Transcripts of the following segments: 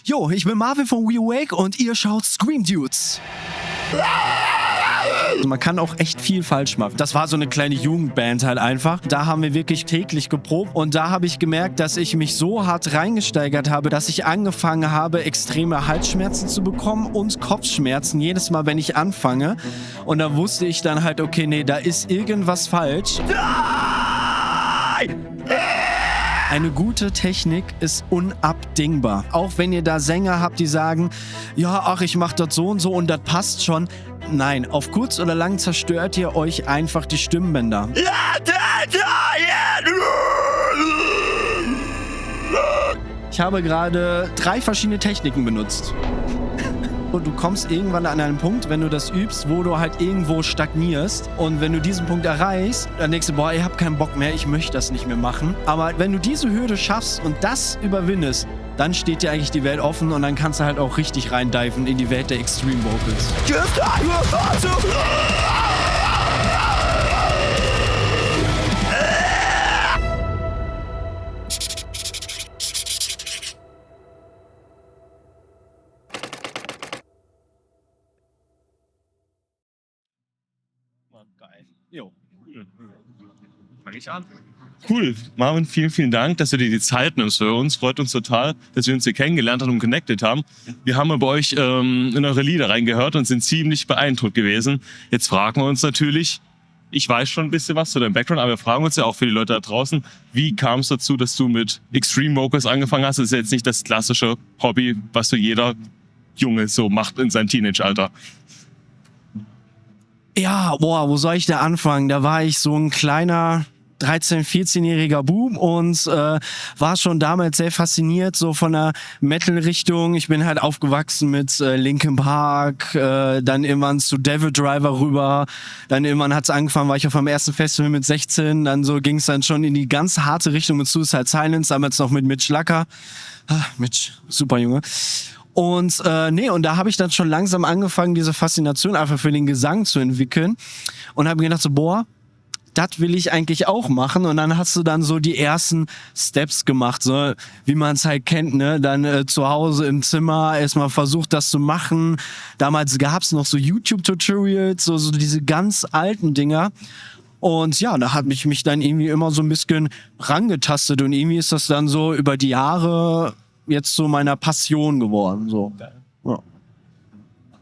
Jo, ich bin Marvin von We Awake und ihr schaut Scream Dudes. Man kann auch echt viel falsch machen. Das war so eine kleine Jugendband halt einfach. Da haben wir wirklich täglich geprobt und da habe ich gemerkt, dass ich mich so hart reingesteigert habe, dass ich angefangen habe, extreme Halsschmerzen zu bekommen und Kopfschmerzen jedes Mal, wenn ich anfange. Und da wusste ich dann halt, okay, nee, da ist irgendwas falsch. Eine gute Technik ist unabdingbar. Auch wenn ihr da Sänger habt, die sagen, ja, ach, ich mach das so und so und das passt schon. Nein, auf kurz oder lang zerstört ihr euch einfach die Stimmbänder. Ich habe gerade 3 verschiedene Techniken benutzt. Und du kommst irgendwann an einen Punkt, wenn du das übst, wo du halt irgendwo stagnierst. Und wenn du diesen Punkt erreichst, dann denkst du, boah, ich hab keinen Bock mehr, ich möchte das nicht mehr machen. Aber wenn du diese Hürde schaffst und das überwindest, dann steht dir eigentlich die Welt offen und dann kannst du halt auch richtig reindiven in die Welt der Extreme Vocals. Geil. Jo. Fang ich an. Cool. Marvin, vielen, vielen Dank, dass du dir die Zeit nimmst für uns. Freut uns total, dass wir uns hier kennengelernt haben und connected haben. Wir haben bei euch in eure Lieder reingehört und sind ziemlich beeindruckt gewesen. Jetzt fragen wir uns natürlich, ich weiß schon ein bisschen was zu deinem Background, aber wir fragen uns ja auch für die Leute da draußen, wie kam es dazu, dass du mit Extreme Vocals angefangen hast? Das ist jetzt nicht das klassische Hobby, was so jeder Junge so macht in seinem Teenage-Alter. Ja, boah, wo soll ich da anfangen? Da war ich so ein kleiner 13-, 14-jähriger Bub und war schon damals sehr fasziniert so von der Metal-Richtung. Ich bin halt aufgewachsen mit Linkin Park, dann irgendwann zu Devil Driver rüber, dann irgendwann hat's angefangen, war ich auf meinem ersten Festival mit 16, dann so ging's dann schon in die ganz harte Richtung mit Suicide Silence, damals noch mit Mitch Lacker. Mitch, super Junge. Und und da habe ich dann schon langsam angefangen, diese Faszination einfach für den Gesang zu entwickeln und habe mir gedacht so, boah, das will ich eigentlich auch machen. Und dann hast du dann so die ersten Steps gemacht, so wie man es halt kennt, ne? Dann zu Hause im Zimmer erstmal versucht, das zu machen. Damals gab's noch so YouTube-Tutorials, so diese ganz alten Dinger. Und ja, da hat mich dann irgendwie immer so ein bisschen rangetastet und irgendwie ist das dann so über die Jahre jetzt so meiner Passion geworden. So. Ja.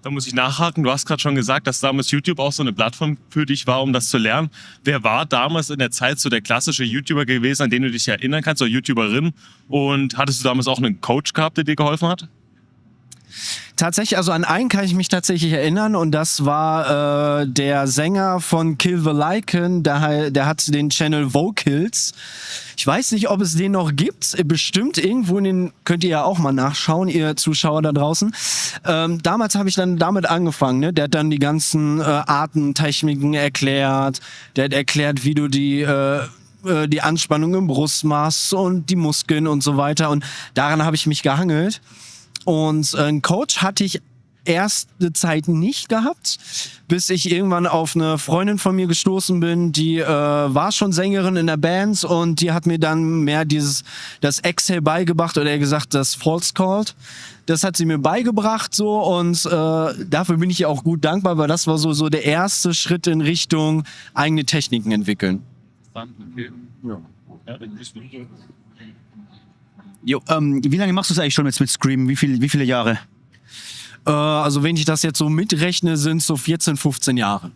Da muss ich nachhaken. Du hast gerade schon gesagt, dass damals YouTube auch so eine Plattform für dich war, um das zu lernen. Wer war damals in der Zeit so der klassische YouTuber gewesen, an den du dich erinnern kannst, oder YouTuberin? Und hattest du damals auch einen Coach gehabt, der dir geholfen hat? Tatsächlich, also an einen kann ich mich tatsächlich erinnern und das war der Sänger von Kill the Lycan, der hat den Channel Vocals. Ich weiß nicht, ob es den noch gibt, bestimmt irgendwo könnt ihr ja auch mal nachschauen, ihr Zuschauer da draußen. Damals habe ich dann damit angefangen, ne? Der hat dann die ganzen Atemtechniken erklärt, der hat erklärt, wie du die Anspannung im Brust machst und die Muskeln und so weiter und daran habe ich mich gehangelt. Und einen Coach hatte ich erst eine Zeit nicht gehabt, bis ich irgendwann auf eine Freundin von mir gestoßen bin, die war schon Sängerin in der Band und die hat mir dann mehr das Exhale beigebracht oder eher gesagt das False Called. Das hat sie mir beigebracht so und dafür bin ich ihr auch gut dankbar, weil das war so der erste Schritt in Richtung eigene Techniken entwickeln. Okay. Ja. Jo, wie lange machst du es eigentlich schon jetzt mit Scream? Wie viele Jahre? Also wenn ich das jetzt so mitrechne, sind es so 14, 15 Jahre.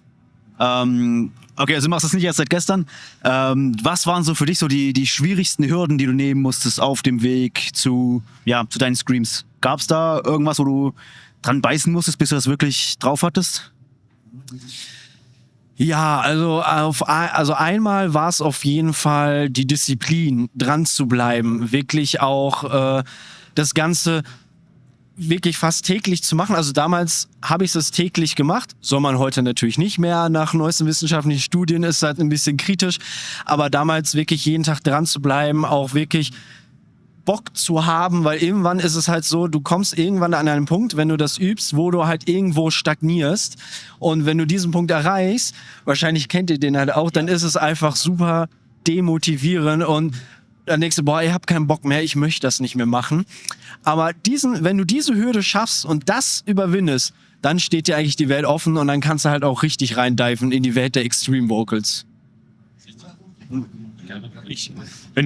Okay, also du machst das nicht erst seit gestern. Was waren so für dich so die schwierigsten Hürden, die du nehmen musstest auf dem Weg zu deinen Screams? Gab es da irgendwas, wo du dran beißen musstest, bis du das wirklich drauf hattest? Ja, also einmal war es auf jeden Fall die Disziplin, dran zu bleiben, wirklich auch das Ganze wirklich fast täglich zu machen. Also damals habe ich es täglich gemacht, soll man heute natürlich nicht mehr. Nach neuesten wissenschaftlichen Studien ist das ein bisschen kritisch, aber damals wirklich jeden Tag dran zu bleiben, auch wirklich Bock zu haben, weil irgendwann ist es halt so, du kommst irgendwann an einen Punkt, wenn du das übst, wo du halt irgendwo stagnierst und wenn du diesen Punkt erreichst, wahrscheinlich kennt ihr den halt auch, dann ist es einfach super demotivierend und dann denkst du, boah, ich hab keinen Bock mehr, ich möchte das nicht mehr machen. Aber wenn du diese Hürde schaffst und das überwindest, dann steht dir eigentlich die Welt offen und dann kannst du halt auch richtig reindiven in die Welt der Extreme Vocals. Wenn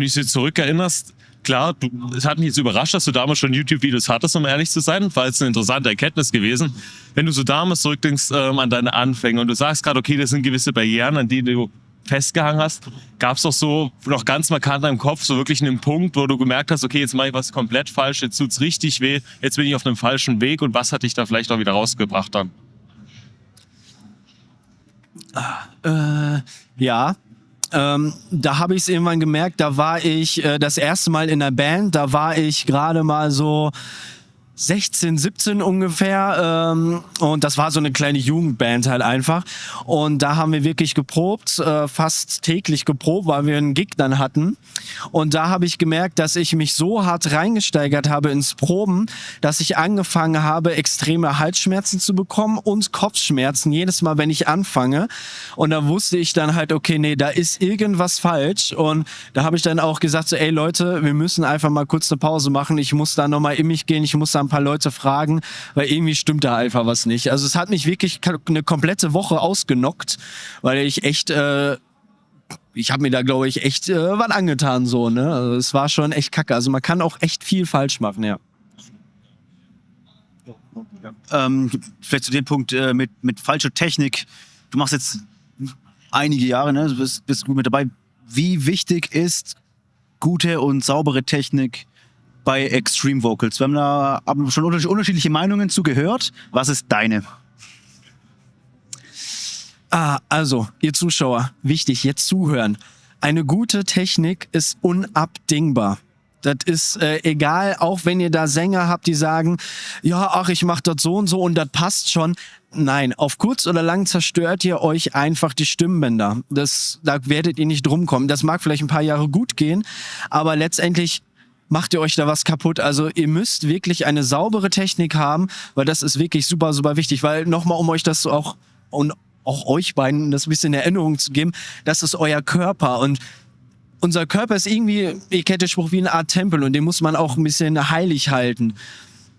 du dich jetzt zurückerinnerst, klar, es hat mich jetzt überrascht, dass du damals schon YouTube-Videos hattest, um ehrlich zu sein, weil es eine interessante Erkenntnis gewesen. Wenn du so damals zurückdenkst an deine Anfänge und du sagst gerade, okay, das sind gewisse Barrieren, an denen du festgehangen hast, gab es doch so noch ganz markant im Kopf so wirklich einen Punkt, wo du gemerkt hast, okay, jetzt mache ich was komplett falsch, jetzt tut's richtig weh, jetzt bin ich auf einem falschen Weg und was hat dich da vielleicht auch wieder rausgebracht dann? Ja, da habe ich es irgendwann gemerkt, da war ich das erste Mal in der Band, da war ich gerade mal so 16, 17 ungefähr und das war so eine kleine Jugendband halt einfach und da haben wir wirklich geprobt, fast täglich geprobt, weil wir einen Gig dann hatten und da habe ich gemerkt, dass ich mich so hart reingesteigert habe ins Proben, dass ich angefangen habe, extreme Halsschmerzen zu bekommen und Kopfschmerzen jedes Mal, wenn ich anfange und da wusste ich dann halt, okay, nee, da ist irgendwas falsch und da habe ich dann auch gesagt, so, ey Leute, wir müssen einfach mal kurz eine Pause machen, ich muss da nochmal in mich gehen, ich muss da ein paar Leute fragen, weil irgendwie stimmt da einfach was nicht. Also es hat mich wirklich eine komplette Woche ausgenockt, weil ich echt, ich habe mir da glaube ich echt was angetan so, ne? Also es war schon echt kacke. Also man kann auch echt viel falsch machen, ja. Vielleicht zu dem Punkt mit falscher Technik. Du machst jetzt einige Jahre, ne? Du bist gut mit dabei. Wie wichtig ist gute und saubere Technik bei Extreme Vocals? Wir haben schon unterschiedliche Meinungen zu gehört. Was ist deine? Also, ihr Zuschauer, wichtig, jetzt zuhören. Eine gute Technik ist unabdingbar. Das ist egal, auch wenn ihr da Sänger habt, die sagen, ja, ach, ich mach das so und das passt schon. Nein, auf kurz oder lang zerstört ihr euch einfach die Stimmbänder. Da werdet ihr nicht drum kommen. Das mag vielleicht ein paar Jahre gut gehen, aber letztendlich macht ihr euch da was kaputt. Also ihr müsst wirklich eine saubere Technik haben, weil das ist wirklich super, super wichtig. Weil nochmal, um euch das auch und auch euch beiden das ein bisschen in Erinnerung zu geben, das ist euer Körper und unser Körper ist irgendwie, ich kenne den Spruch, wie eine Art Tempel und den muss man auch ein bisschen heilig halten.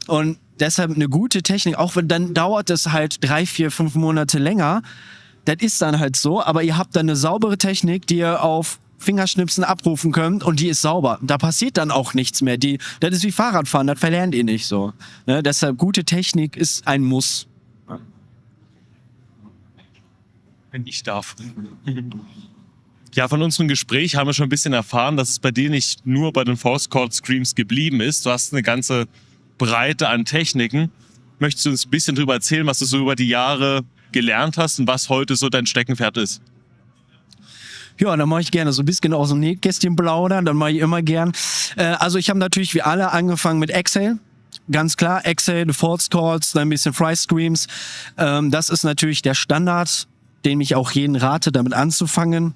Und deshalb eine gute Technik, auch wenn dann dauert es halt 3, 4, 5 Monate länger, das ist dann halt so, aber ihr habt dann eine saubere Technik, die ihr auf Fingerschnipsen abrufen könnt und die ist sauber. Da passiert dann auch nichts mehr. Das ist wie Fahrradfahren, das verlernt ihr nicht so. Ne? Deshalb gute Technik ist ein Muss. Wenn ich darf. Ja, von unserem Gespräch haben wir schon ein bisschen erfahren, dass es bei dir nicht nur bei den Force Chord Screams geblieben ist. Du hast eine ganze Breite an Techniken. Möchtest du uns ein bisschen darüber erzählen, was du so über die Jahre gelernt hast und was heute so dein Steckenpferd ist? Ja, dann mache ich gerne so ein bisschen aus dem Nähkästchen plaudern, dann mache ich immer gern. Also ich habe natürlich wie alle angefangen mit Exhale. Ganz klar, Exhale, Force Chords, dann ein bisschen Fry Screams. Das ist natürlich der Standard, den ich auch jeden rate, damit anzufangen.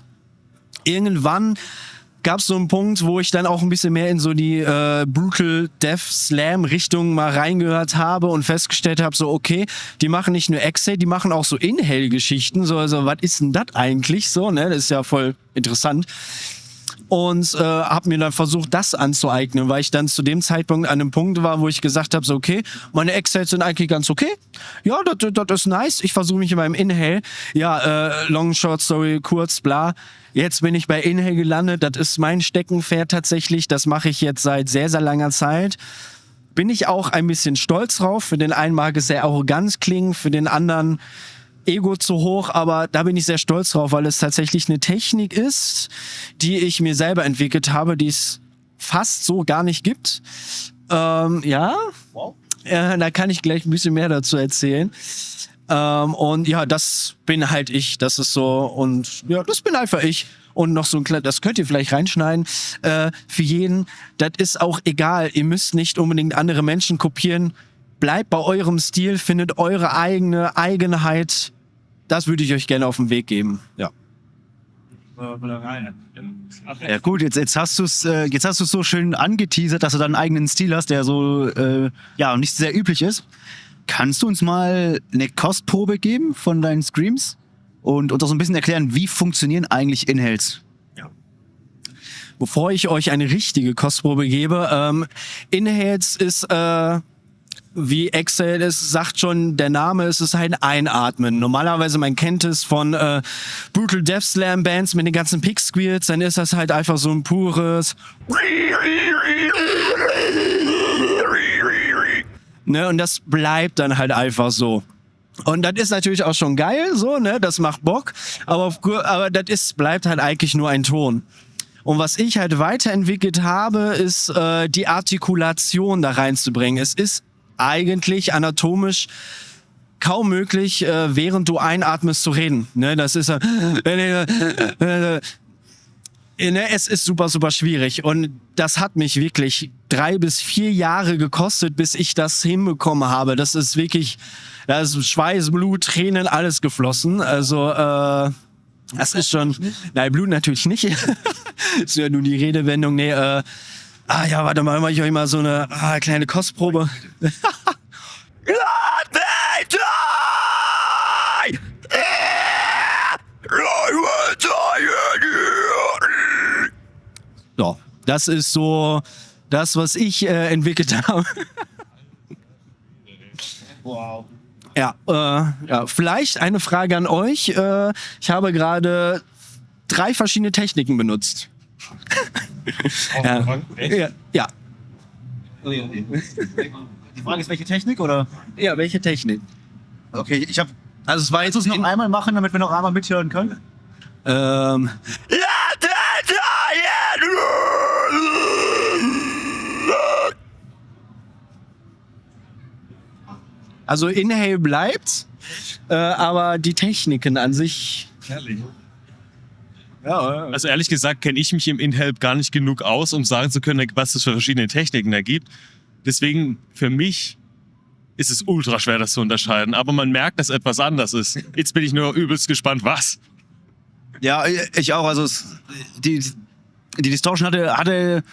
Irgendwann gab es so einen Punkt, wo ich dann auch ein bisschen mehr in so die Brutal Death Slam Richtung mal reingehört habe und festgestellt habe, so okay, die machen nicht nur Exhale, die machen auch so Inhale-Geschichten, so also was ist denn das eigentlich so, ne? Das ist ja voll interessant. Und habe mir dann versucht, das anzueignen, weil ich dann zu dem Zeitpunkt an einem Punkt war, wo ich gesagt habe, so okay, meine Exhales sind eigentlich ganz okay. Ja, das ist nice. Ich versuche mich in meinem Inhale. Ja, long, short story, kurz, bla. Jetzt bin ich bei Inhale gelandet. Das ist mein Steckenpferd tatsächlich. Das mache ich jetzt seit sehr, sehr langer Zeit. Bin ich auch ein bisschen stolz drauf. Für den einen mag es sehr arrogant klingen, für den anderen Ego zu hoch, aber da bin ich sehr stolz drauf, weil es tatsächlich eine Technik ist, die ich mir selber entwickelt habe, die es fast so gar nicht gibt. Ja, wow. Da kann ich gleich ein bisschen mehr dazu erzählen. Und ja, das bin halt ich, das ist so und ja, das bin einfach ich. Und noch so ein kleines, das könnt ihr vielleicht reinschneiden, für jeden, das ist auch egal, ihr müsst nicht unbedingt andere Menschen kopieren, bleibt bei eurem Stil, findet eure eigene Eigenheit, das würde ich euch gerne auf den Weg geben, ja. Ja gut, jetzt hast du es so schön angeteasert, dass du deinen eigenen Stil hast, der so ja nicht sehr üblich ist. Kannst du uns mal eine Kostprobe geben von deinen Screams und uns auch so ein bisschen erklären, wie funktionieren eigentlich Inhales? bevor ich euch eine richtige Kostprobe gebe, Inhales ist, wie Exhale es sagt schon, der Name ist es halt Einatmen. Normalerweise, man kennt es von Brutal Death Slam Bands mit den ganzen Pick Squeals, dann ist das halt einfach so ein pures ne, und das bleibt dann halt einfach so. Und das ist natürlich auch schon geil, so, ne, das macht Bock, aber bleibt halt eigentlich nur ein Ton. Und was ich halt weiterentwickelt habe, ist die Artikulation da reinzubringen. Es ist eigentlich anatomisch kaum möglich, während du einatmest zu reden. Ne, das ist es ist super, super schwierig. Und das hat mich wirklich 3 bis 4 Jahre gekostet, bis ich das hinbekommen habe. Das ist wirklich, da ist Schweiß, Blut, Tränen, alles geflossen. Also, das ist schon, nein, Blut natürlich nicht. Ist ja nur die Redewendung. Nee, ja, warte mal, mach ich euch mal so eine kleine Kostprobe. So, das ist so das, was ich entwickelt habe. Wow. Ja, vielleicht eine Frage an euch. Ich habe gerade 3 verschiedene Techniken benutzt. Ja. Die Frage ist, welche Technik, oder? Ja, welche Technik? Okay, ich habe... Also es war Kannst du jetzt es noch einmal machen, damit wir noch einmal mithören können? Also Inhale bleibt, aber die Techniken an sich. Herrlich. Ja, Also ehrlich gesagt kenne ich mich im Inhale gar nicht genug aus, um sagen zu können, was es für verschiedene Techniken da gibt. Deswegen für mich ist es ultra schwer, das zu unterscheiden. Aber man merkt, dass etwas anders ist. Jetzt bin ich nur übelst gespannt, was. Ja, ich auch. Also die Distortion hatte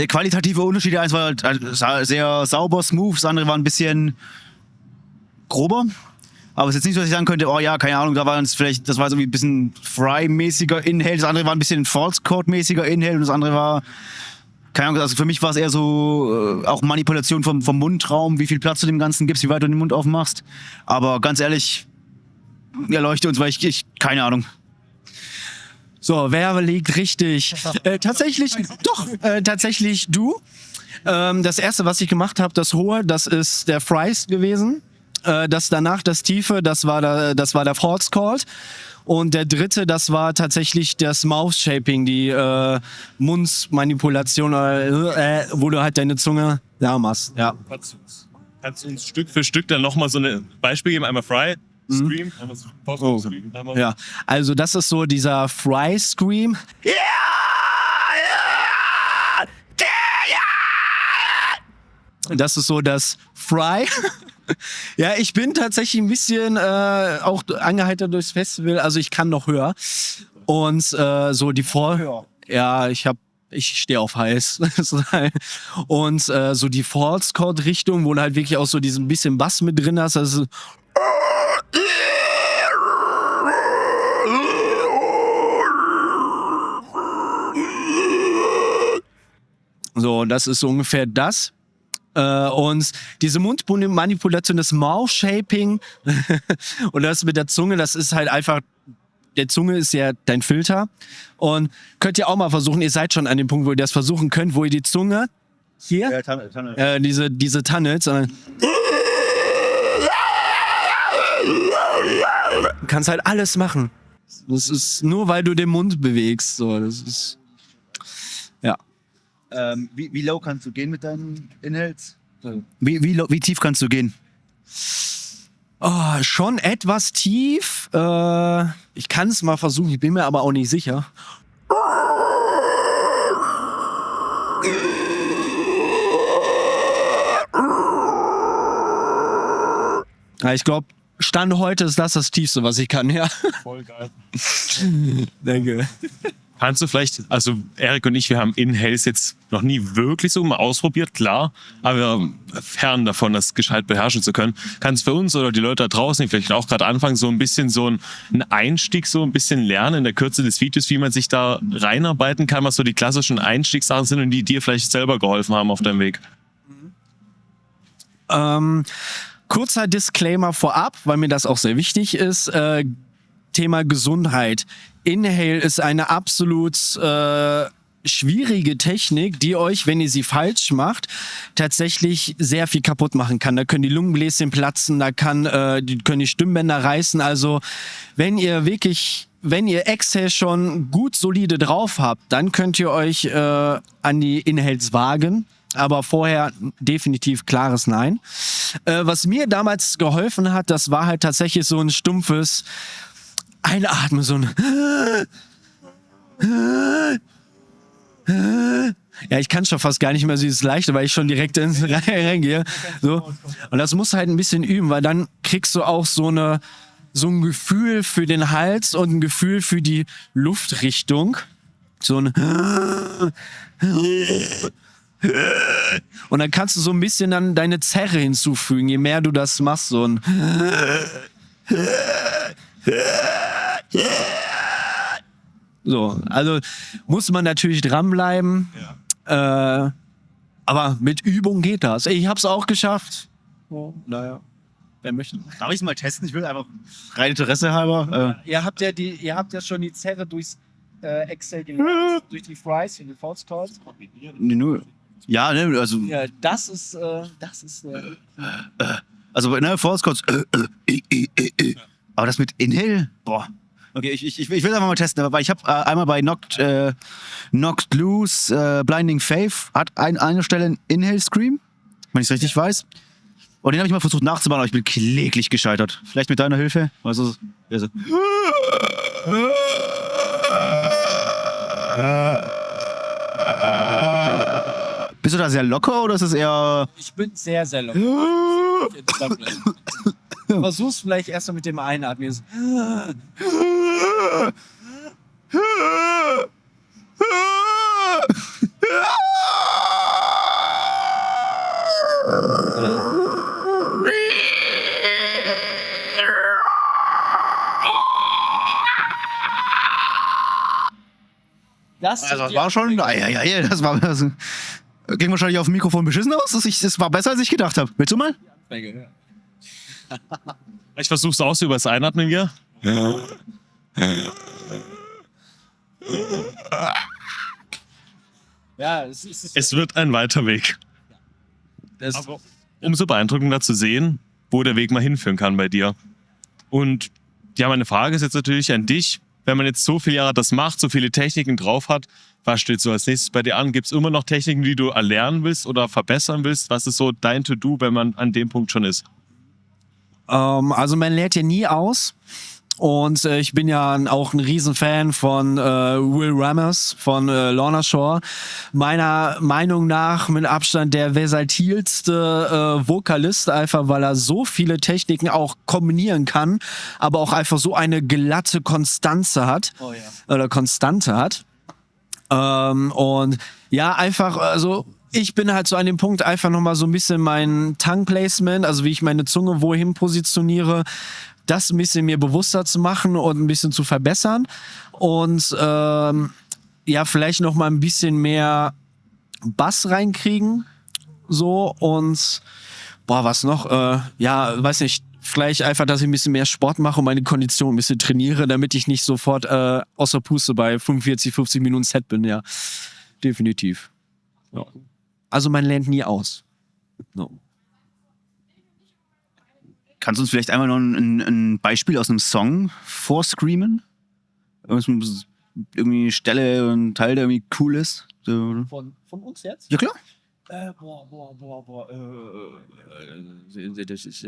qualitative Unterschiede. Eins war halt sehr sauber, smooth, das andere war ein bisschen grober. Aber es ist jetzt nicht so, dass ich sagen könnte, oh ja, keine Ahnung, das war so wie ein bisschen Fry-mäßiger Inhale, das andere war ein bisschen False-Code-mäßiger Inhale und das andere war, keine Ahnung, also für mich war es eher so auch Manipulation vom Mundraum, wie viel Platz du dem Ganzen gibst, wie weit du den Mund aufmachst. Aber ganz ehrlich, erleuchte uns, weil ich keine Ahnung. So, wer liegt richtig? Tatsächlich du. Das erste, was ich gemacht habe, das hohe, das ist der Fries gewesen. Das danach, das tiefe, das war der False Called. Und der dritte, das war tatsächlich das Mouth Shaping, die Mundmanipulation, wo du halt deine Zunge da machst. Ja. Kannst du uns Stück für Stück dann nochmal so ein Beispiel geben? Einmal Fry, Scream, einmal Scream. Ja, also das ist so dieser Fry Scream. Das ist so das Fry. Ja, ich bin tatsächlich ein bisschen auch angeheitert durchs Festival, also ich kann noch höher. Und so die Ja, ich stehe auf heiß. Und so die False Chord Richtung, wo du halt wirklich auch so diesen bisschen Bass mit drin hast. Also so, das ist so ungefähr das. Und diese Mundmanipulation, das Mouth-Shaping und das mit der Zunge, das ist halt einfach, der Zunge ist ja dein Filter. Und könnt ihr auch mal versuchen, ihr seid schon an dem Punkt, wo ihr das versuchen könnt, wo ihr die Zunge hier, diese Tunnels, sondern du kannst halt alles machen. Das ist nur, weil du den Mund bewegst. So, das ist, ja. Wie low kannst du gehen mit deinen Inhales? Wie tief kannst du gehen? Oh, schon etwas tief. Ich kann es mal versuchen, ich bin mir aber auch nicht sicher. Ja, ich glaube, Stand heute ist das Tiefste, was ich kann, ja. Voll geil. Danke. Kannst du vielleicht, also Erik und ich, wir haben Inhales jetzt noch nie wirklich so mal ausprobiert, klar, aber fern davon, das gescheit beherrschen zu können. Kannst du für uns oder die Leute da draußen, die vielleicht auch gerade anfangen, so ein bisschen so einen Einstieg, so ein bisschen lernen in der Kürze des Videos, wie man sich da reinarbeiten kann, was so die klassischen Einstiegssachen sind und die dir vielleicht selber geholfen haben auf deinem Weg? Kurzer Disclaimer vorab, weil mir das auch sehr wichtig ist. Thema Gesundheit. Inhale ist eine absolut schwierige Technik, die euch, wenn ihr sie falsch macht, tatsächlich sehr viel kaputt machen kann. Da können die Lungenbläschen platzen, da können die Stimmbänder reißen. Also wenn ihr Exhale schon gut solide drauf habt, dann könnt ihr euch an die Inhales wagen. Aber vorher definitiv klares Nein. Was mir damals geholfen hat, das war halt tatsächlich so ein stumpfes Einatmen, so ein ja, ich kann schon fast gar nicht mehr so dieses Leichte, weil ich schon direkt ins reingehe. So. Und das musst du halt ein bisschen üben, weil dann kriegst du auch so ein Gefühl für den Hals und ein Gefühl für die Luftrichtung. So ein und dann kannst du so ein bisschen dann deine Zerre hinzufügen, je mehr du das machst, so ein so, also muss man natürlich dranbleiben, aber mit Übung geht das. Ich hab's auch geschafft. Oh, naja, wer möchte. Darf ich es mal testen? Ich will einfach rein Interesse halber. Ihr habt ja schon die Zerre durchs Excel gelernt, durch die Fries, die False Calls. Nee, nur. Ja, ne, also. Ja, das ist. Also, ne, False Codes. Aber das mit Inhale? Boah. Okay, ich will einfach mal testen, weil ich habe einmal bei Knocked Loose, Blinding Faith, hat eine Stelle einen Inhale-Scream, wenn ich es richtig weiß. Und den habe ich mal versucht nachzumachen, aber ich bin kläglich gescheitert. Vielleicht mit deiner Hilfe? Also. Bist du da sehr locker oder ist es eher... Ich bin sehr, sehr locker. Versuch's vielleicht erst mal mit dem Einatmen. Das war schon... Das war... Ging wahrscheinlich auf dem Mikrofon beschissen aus. Das war besser, als ich gedacht habe. Willst du mal? Ich versuch's aus über das Einatmen hier. Ja, Es wird ein weiter Weg. Aber umso beeindruckender zu sehen, wo der Weg mal hinführen kann bei dir. Und ja, meine Frage ist jetzt natürlich an dich. Wenn man jetzt so viele Jahre das macht, so viele Techniken drauf hat, was steht so als nächstes bei dir an? Gibt es immer noch Techniken, die du erlernen willst oder verbessern willst? Was ist so dein To-Do, wenn man an dem Punkt schon ist? Also man lernt ja nie aus. Und ich bin ja auch ein Riesenfan von Will Ramos von Lorna Shore. Meiner Meinung nach mit Abstand der versatilste Vokalist, einfach weil er so viele Techniken auch kombinieren kann, aber auch einfach so eine glatte Konstanze hat. Oh, ja. Oder Konstante hat. Und ja, einfach, also ich bin halt so an dem Punkt, einfach nochmal so ein bisschen mein Tongue-Placement, also wie ich meine Zunge wohin positioniere, das ein bisschen mir bewusster zu machen und ein bisschen zu verbessern. Und ja, vielleicht nochmal ein bisschen mehr Bass reinkriegen. So und was noch? Ja, weiß nicht, vielleicht einfach, dass ich ein bisschen mehr Sport mache und meine Kondition ein bisschen trainiere, damit ich nicht sofort außer Puste bei 45, 50 Minuten Set bin, ja. Definitiv. Ja. Also man lernt nie aus. No. Kannst du uns vielleicht einmal noch ein Beispiel aus einem Song vorscreamen? Irgendwie eine Stelle, ein Teil, der irgendwie cool ist? So. Von uns jetzt? Ja, klar. Das ist,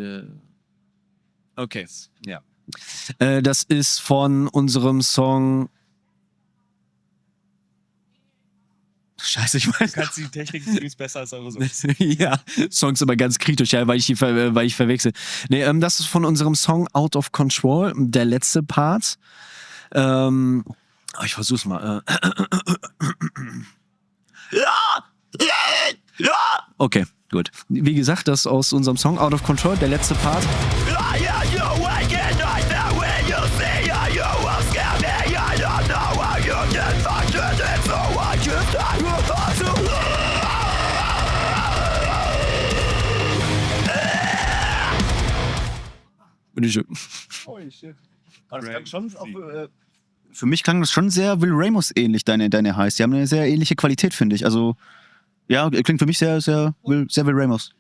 okay, ja. Das ist von unserem Song. Scheiße, ich weiß. Du kannst die Technik übrigens besser als eure Songs. Ja, Songs aber ganz kritisch, ja, weil ich verwechsel. Nee, das ist von unserem Song Out of Control, der letzte Part. Ich versuch's mal. Okay, gut. Wie gesagt, das aus unserem Song Out of Control, der letzte Part. Bitteschön. Für mich klang das schon sehr Will Ramos ähnlich, deine Highs. Die haben eine sehr ähnliche Qualität, finde ich. Also, ja, klingt für mich sehr Will Ramos.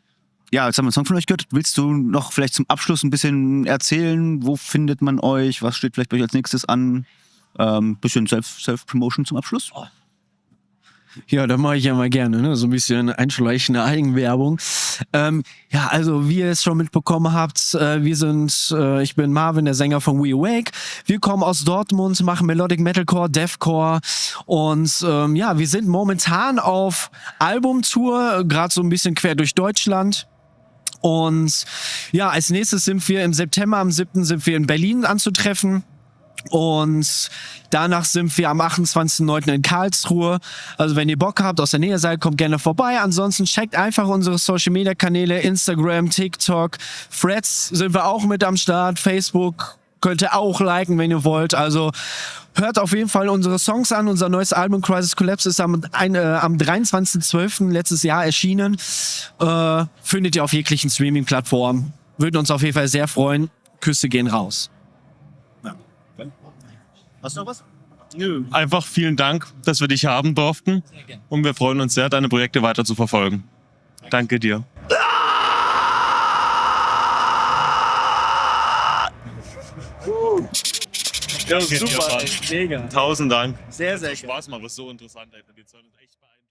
Ja, jetzt haben wir einen Song von euch gehört. Willst du noch vielleicht zum Abschluss ein bisschen erzählen? Wo findet man euch? Was steht vielleicht bei euch als nächstes an? Bisschen Self-Promotion zum Abschluss? Ja, das mache ich ja mal gerne, ne? So ein bisschen einschleichende Eigenwerbung. Ja, also wie ihr es schon mitbekommen habt, ich bin Marvin, der Sänger von We Awake. Wir kommen aus Dortmund, machen Melodic Metalcore, Deathcore und ja, wir sind momentan auf Albumtour, gerade so ein bisschen quer durch Deutschland. Und ja, als nächstes sind wir im September, am 7. sind wir in Berlin anzutreffen. Und danach sind wir am 28.09. in Karlsruhe. Also wenn ihr Bock habt, aus der Nähe seid, kommt gerne vorbei. Ansonsten checkt einfach unsere Social-Media-Kanäle, Instagram, TikTok, Threads sind wir auch mit am Start, Facebook könnt ihr auch liken, wenn ihr wollt. Also hört auf jeden Fall unsere Songs an. Unser neues Album Crisis Collapse ist am 23.12. letztes Jahr erschienen. Findet ihr auf jeglichen Streaming-Plattformen. Würden uns auf jeden Fall sehr freuen. Küsse gehen raus. Hast du noch was? Nö. Einfach vielen Dank, dass wir dich haben durften. Und wir freuen uns sehr, deine Projekte weiter zu verfolgen. Danke dir. Ja, super, mega. 1000 Dank. Sehr, sehr Spaß mal, was so interessant. Die Zeit ist echt beeindruckend.